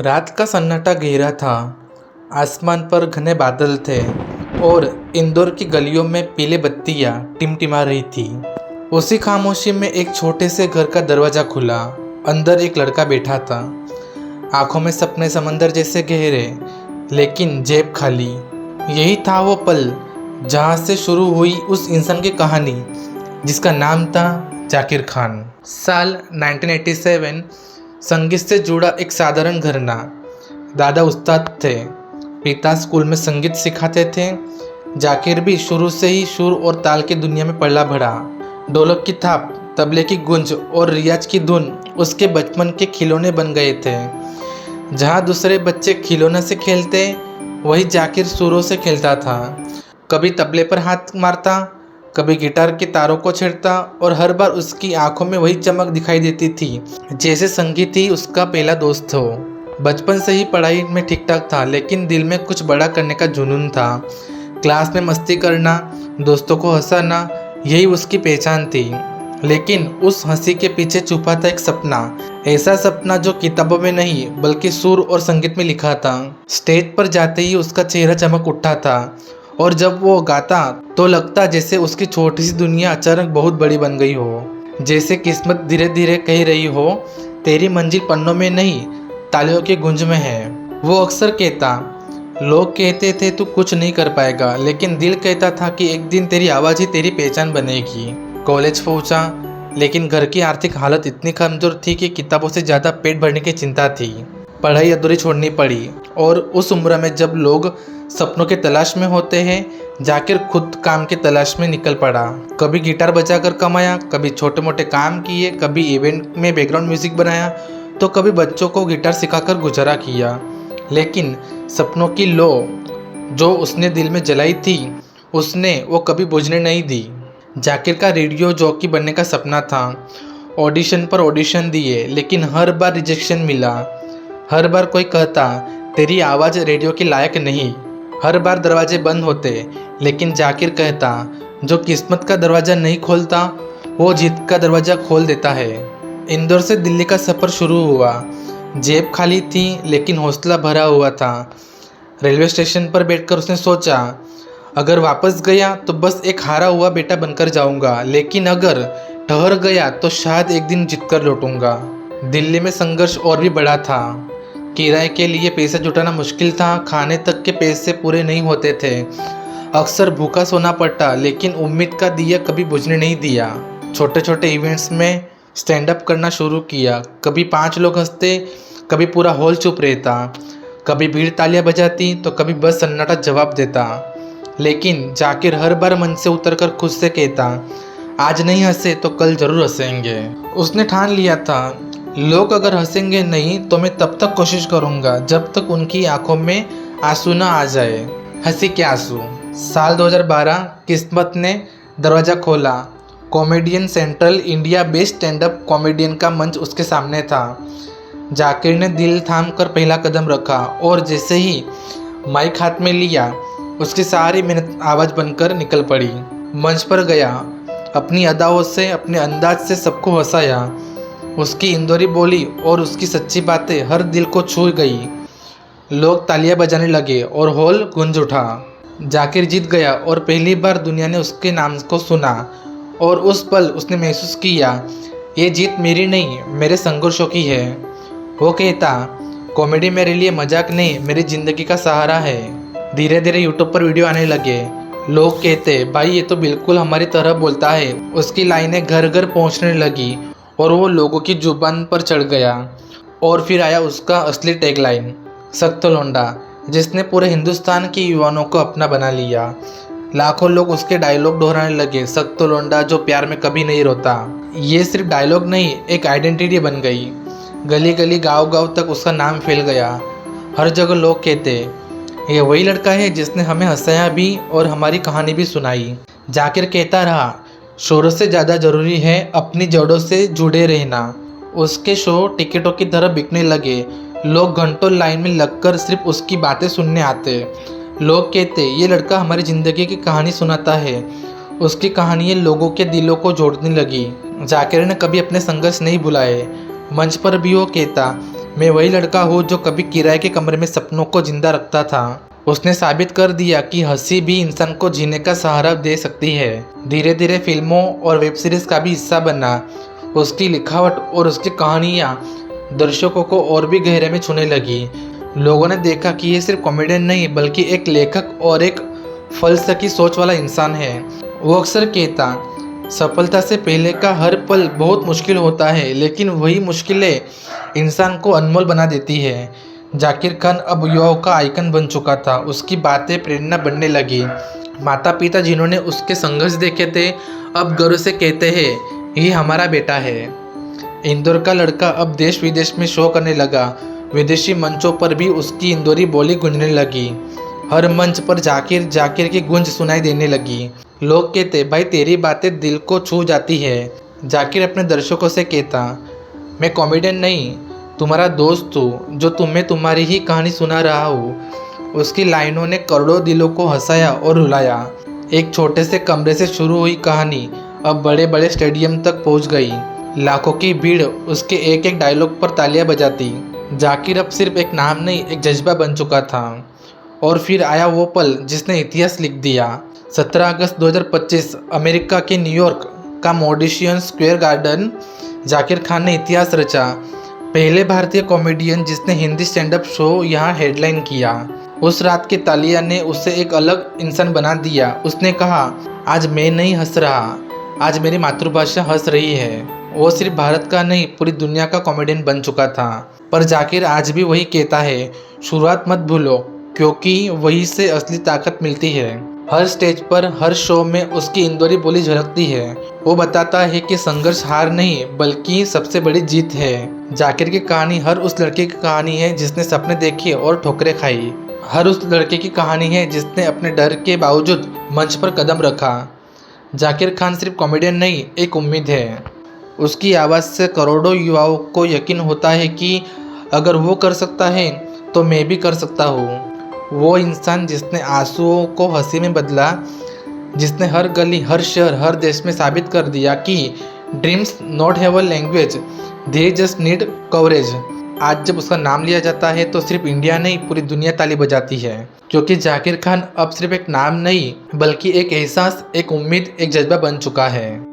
रात का सन्नाटा गहरा था। आसमान पर घने बादल थे और इंदौर की गलियों में पीले बत्तियां टिमटिमा रही थी। उसी खामोशी में एक छोटे से घर का दरवाजा खुला। अंदर एक लड़का बैठा था, आंखों में सपने समंदर जैसे गहरे, लेकिन जेब खाली। यही था वो पल जहाँ से शुरू हुई उस इंसान की कहानी जिसका नाम था जाकिर खान। साल 1987। संगीत से जुड़ा एक साधारण घराना। दादा उस्ताद थे, पिता स्कूल में संगीत सिखाते थे। जाकिर भी शुरू से ही सुर और ताल की दुनिया में पला बढ़ा। ढोलक की थाप, तबले की गूंज और रियाज की धुन उसके बचपन के खिलौने बन गए थे। जहाँ दूसरे बच्चे खिलौने से खेलते, वही जाकिर सुरों से खेलता था। कभी तबले पर हाथ मारता, कभी गिटार के तारों को छेड़ता, और हर बार उसकी आंखों में वही चमक दिखाई देती थी जैसे संगीत ही उसका पहला दोस्त हो। बचपन से ही पढ़ाई में ठीक ठाक था, लेकिन दिल में कुछ बड़ा करने का जुनून था। क्लास में मस्ती करना, दोस्तों को हंसाना, यही उसकी पहचान थी। लेकिन उस हंसी के पीछे छुपा था एक सपना। ऐसा सपना जो किताबों में नहीं बल्कि सुर और संगीत में लिखा था। स्टेज पर जाते ही उसका चेहरा चमक उठा था, और जब वो गाता तो लगता जैसे उसकी छोटी सी दुनिया अचानक बहुत बड़ी बन गई हो। जैसे किस्मत धीरे धीरे कह रही हो, तेरी मंजिल पन्नों में नहीं, तालियों की गूंज में है। वो अक्सर कहता, लोग कहते थे तू कुछ नहीं कर पाएगा, लेकिन दिल कहता था कि एक दिन तेरी आवाज़ ही तेरी पहचान बनेगी। कॉलेज पहुंचा, लेकिन घर की आर्थिक हालत इतनी कमज़ोर थी कि किताबों से ज़्यादा पेट भरने की चिंता थी। पढ़ाई अधूरी छोड़नी पड़ी, और उस उम्र में जब लोग सपनों के तलाश में होते हैं, जाकिर खुद काम की तलाश में निकल पड़ा। कभी गिटार बजाकर कमाया, कभी छोटे मोटे काम किए, कभी इवेंट में बैकग्राउंड म्यूजिक बनाया, तो कभी बच्चों को गिटार सिखाकर गुजारा किया। लेकिन सपनों की लो जो उसने दिल में जलाई थी, उसने वो कभी बुझने नहीं दी। जाकिर का रेडियो जॉकी बनने का सपना था। ऑडिशन पर ऑडिशन दिए, लेकिन हर बार रिजेक्शन मिला। हर बार कोई कहता, तेरी आवाज़ रेडियो के लायक नहीं। हर बार दरवाजे बंद होते, लेकिन जाकिर कहता, जो किस्मत का दरवाज़ा नहीं खोलता, वो जीत का दरवाज़ा खोल देता है। इंदौर से दिल्ली का सफ़र शुरू हुआ। जेब खाली थी, लेकिन हौसला भरा हुआ था। रेलवे स्टेशन पर बैठकर उसने सोचा, अगर वापस गया तो बस एक हारा हुआ बेटा बनकर जाऊंगा, लेकिन अगर ठहर गया तो शायद एक दिन जीतकर लौटूंगा। दिल्ली में संघर्ष और भी बड़ा था। किराए के लिए पैसा जुटाना मुश्किल था, खाने तक के पैसे पूरे नहीं होते थे। अक्सर भूखा सोना पड़ता, लेकिन उम्मीद का दिया कभी बुझने नहीं दिया। छोटे छोटे इवेंट्स में स्टैंड अप करना शुरू किया। कभी 5 लोग हंसते, कभी पूरा हॉल चुप रहता। कभी भीड़ तालियां बजाती, तो कभी बस सन्नाटा जवाब देता। लेकिन जाकिर हर बार मन से उतरकर खुद से कहता, आज नहीं हंसे तो कल जरूर हंसेंगे। उसने ठान लिया था, लोग अगर हंसेंगे नहीं तो मैं तब तक कोशिश करूंगा जब तक उनकी आंखों में आंसू ना आ जाए। हंसी के आंसू। साल 2012 किस्मत ने दरवाज़ा खोला। Comedian central India best stand up comedian का मंच उसके सामने था। जाकिर ने दिल थाम कर पहला कदम रखा, और जैसे ही माइक हाथ में लिया, उसकी सारी मेहनत आवाज़ बनकर निकल पड़ी। मंच पर गया, अपनी अदाओं से, अपने अंदाज से सबको हंसाया। उसकी इंदौरी बोली और उसकी सच्ची बातें हर दिल को छू गई। लोग तालियां बजाने लगे और हॉल गूंज उठा। जाकिर जीत गया, और पहली बार दुनिया ने उसके नाम को सुना। और उस पल उसने महसूस किया, ये जीत मेरी नहीं, मेरे संघर्षों की है। वो कहता, कॉमेडी मेरे लिए मजाक नहीं, मेरी ज़िंदगी का सहारा है। धीरे धीरे यूट्यूब पर वीडियो आने लगे। लोग कहते, भाई ये तो बिल्कुल हमारी तरह बोलता है। उसकी लाइनें घर घर पहुंचने लगी, और वो लोगों की जुबान पर चढ़ गया। और फिर आया उसका असली टैगलाइन, सख्त लौंडा, जिसने पूरे हिंदुस्तान के युवाओं को अपना बना लिया। लाखों लोग उसके डायलॉग दोहराने लगे, सख्त लौंडा जो प्यार में कभी नहीं रोता। ये सिर्फ डायलॉग नहीं, एक आइडेंटिटी बन गई। गली गली गांव गांव तक उसका नाम फैल गया। हर जगह लोग कहते, ये वही लड़का है जिसने हमें हंसाया भी और हमारी कहानी भी सुनाई। जाकिर कहता रहा, शोरों से ज़्यादा ज़रूरी है अपनी जड़ों से जुड़े रहना। उसके शो टिकटों की तरह बिकने लगे। लोग घंटों लाइन में लगकर सिर्फ उसकी बातें सुनने आते। लोग कहते, ये लड़का हमारी ज़िंदगी की कहानी सुनाता है। उसकी कहानियाँ लोगों के दिलों को जोड़ने लगी। जाकिर ने कभी अपने संघर्ष नहीं भुलाए। मंच पर भी वो कहता, मैं वही लड़का हूँ जो कभी किराए के कमरे में सपनों को जिंदा रखता था। उसने साबित कर दिया कि हंसी भी इंसान को जीने का सहारा दे सकती है। धीरे धीरे फिल्मों और वेब सीरीज का भी हिस्सा बना। उसकी लिखावट और उसकी कहानियाँ दर्शकों को और भी गहरे में छूने लगी। लोगों ने देखा कि ये सिर्फ कॉमेडियन नहीं बल्कि एक लेखक और एक फलसफी सोच वाला इंसान है। वो अक्सर कहता, सफलता से पहले का हर पल बहुत मुश्किल होता है, लेकिन वही मुश्किलें इंसान को अनमोल बना देती है। जाकिर खान अब युवाओं का आइकन बन चुका था। उसकी बातें प्रेरणा बनने लगी। माता पिता जिन्होंने उसके संघर्ष देखे थे अब गर्व से कहते हैं, ये हमारा बेटा है। इंदौर का लड़का अब देश विदेश में शो करने लगा। विदेशी मंचों पर भी उसकी इंदौरी बोली गूंजने लगी। हर मंच पर जाकिर जाकिर की गूंज सुनाई देने लगी। लोग कहते, भाई तेरी बातें दिल को छू जाती है। जाकिर अपने दर्शकों से कहता, मैं कॉमेडियन नहीं, तुम्हारा दोस्त हूँ जो तुम्हें तुम्हारी ही कहानी सुना रहा हूँ। उसकी लाइनों ने करोड़ों दिलों को हंसाया और रुलाया। एक छोटे से कमरे से शुरू हुई कहानी अब बड़े बड़े स्टेडियम तक पहुँच गई। लाखों की भीड़ उसके एक एक डायलॉग पर तालियां बजाती। जाकिर अब सिर्फ एक नाम नहीं, एक जज्बा बन चुका था। और फिर आया वो पल जिसने इतिहास लिख दिया। 17 अगस्त 2025 अमेरिका के न्यूयॉर्क का Madison Square garden. Zakir Khan ने इतिहास रचा। पहले भारतीय कॉमेडियन जिसने हिंदी स्टैंड अप शो यहाँ हेडलाइन किया। उस रात की तालियां ने उसे एक अलग इंसान बना दिया। उसने कहा, आज मैं नहीं हंस रहा, आज मेरी मातृभाषा हंस रही है। वो सिर्फ भारत का नहीं, पूरी दुनिया का कॉमेडियन बन चुका था। पर जाकिर आज भी वही कहता है, शुरुआत मत भूलो, क्योंकि वही से असली ताकत मिलती है। हर स्टेज पर, हर शो में उसकी इंदौरी बोली झलकती है। वो बताता है कि संघर्ष हार नहीं बल्कि सबसे बड़ी जीत है। जाकिर की कहानी हर उस लड़के की कहानी है जिसने सपने देखे और ठोकरें खाई। हर उस लड़के की कहानी है जिसने अपने डर के बावजूद मंच पर कदम रखा। जाकिर खान सिर्फ कॉमेडियन नहीं, एक उम्मीद है। उसकी आवाज़ से करोड़ों युवाओं को यकीन होता है कि अगर वो कर सकता है तो मैं भी कर सकता हूँ। वो इंसान जिसने आंसुओं को हंसी में बदला, जिसने हर गली, हर शहर, हर देश में साबित कर दिया कि dreams not have a language, they just need coverage. आज जब उसका नाम लिया जाता है तो सिर्फ इंडिया नहीं, पूरी दुनिया ताली बजाती है, क्योंकि जाकिर खान अब सिर्फ एक नाम नहीं बल्कि एक एहसास, एक उम्मीद, एक जज्बा बन चुका है।